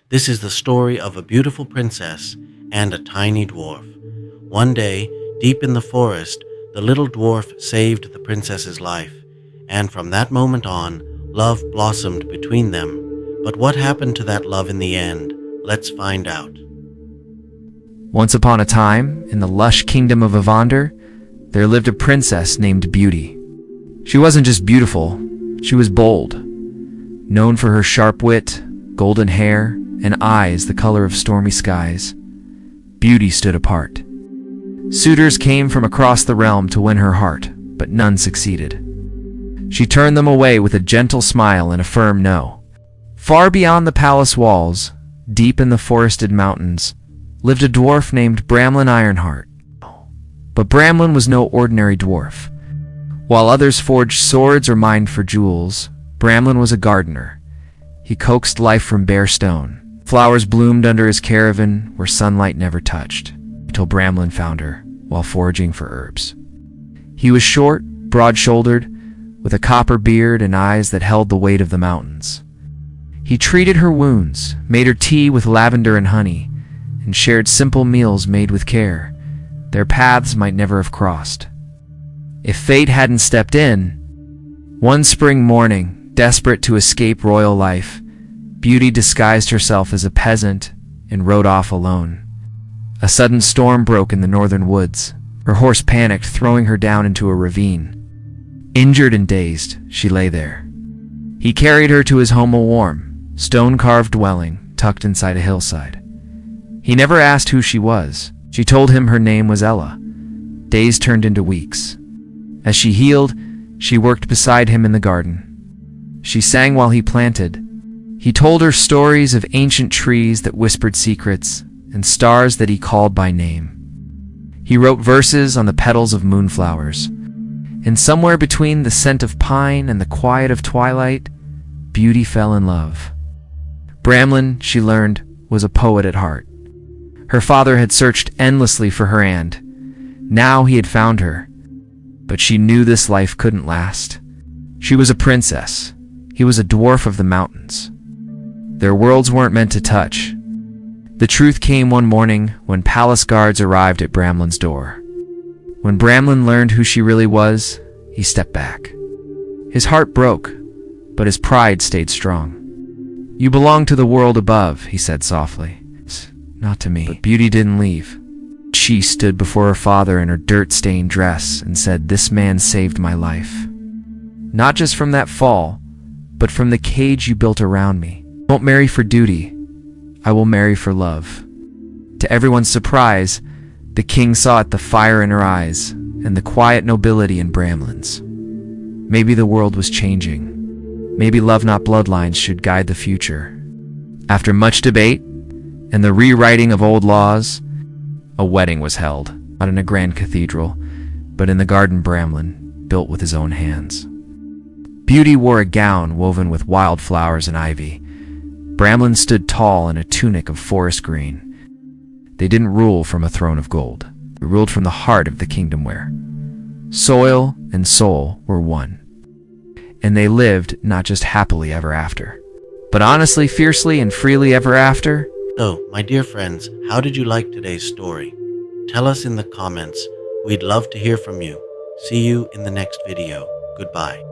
This is the story of a beautiful princess and a tiny dwarf. One day, deep in the forest, the little dwarf saved the princess's life, and from that moment on, love blossomed between them. But what happened to that love in the end? Let's find out. Once upon a time, in the lush kingdom of Avandor, there lived a princess named Beauty. She wasn't just beautiful, she was bold. Known for her sharp wit, golden hair, and eyes the color of stormy skies, Beauty stood apart. Suitors came from across the realm to win her heart, but none succeeded. She turned them away with a gentle smile and a firm no. Far beyond the palace walls, deep in the forested mountains, lived a dwarf named Bramlin Ironheart. But Bramlin was no ordinary dwarf. While others forged swords or mined for jewels, Bramlin was a gardener. He coaxed life from bare stone. Flowers bloomed under his caravan where sunlight never touched, until Bramlin found her while foraging for herbs. He was short, broad-shouldered, with a copper beard and eyes that held the weight of the mountains. He treated her wounds, made her tea with lavender and honey, and shared simple meals made with care. Their paths might never have crossed if fate hadn't stepped in. One spring morning, desperate to escape royal life, Beauty disguised herself as a peasant and rode off alone. A sudden storm broke in the northern woods. Her horse panicked, throwing her down into a ravine. Injured and dazed, she lay there. He carried her to his home, a warm, stone-carved dwelling tucked inside a hillside. He never asked who she was. She told him her name was Ella. Days turned into weeks. As she healed, she worked beside him in the garden. She sang while he planted. He told her stories of ancient trees that whispered secrets and stars that he called by name. He wrote verses on the petals of moonflowers. And somewhere between the scent of pine and the quiet of twilight, Beauty fell in love. Bramlin, she learned, was a poet at heart. Her father had searched endlessly for her and now he had found her. But she knew this life couldn't last. She was a princess. He was a dwarf of the mountains. Their worlds weren't meant to touch. The truth came one morning when palace guards arrived at Bramlin's door. When Bramlin learned who she really was, he stepped back. His heart broke, but his pride stayed strong. "You belong to the world above," he said softly. "Not to me." But Beauty didn't leave. She stood before her father in her dirt-stained dress and said, "This man saved my life. Not just from that fall, but from the cage you built around me. I won't marry for duty. I will marry for love." To everyone's surprise, the king saw it, the fire in her eyes and the quiet nobility in Bramlin's. Maybe the world was changing. Maybe love, not bloodlines, should guide the future. After much debate and the rewriting of old laws, a wedding was held, not in a grand cathedral, but in the garden Bramlin built with his own hands. Beauty wore a gown woven with wild flowers and ivy. Bramlin stood tall in a tunic of forest green. They didn't rule from a throne of gold. They ruled from the heart of the kingdom where soil and soul were one. And they lived not just happily ever after, but honestly, fiercely, and freely ever after. So, my dear friends, how did you like today's story? Tell us in the comments. We'd love to hear from you. See you in the next video. Goodbye.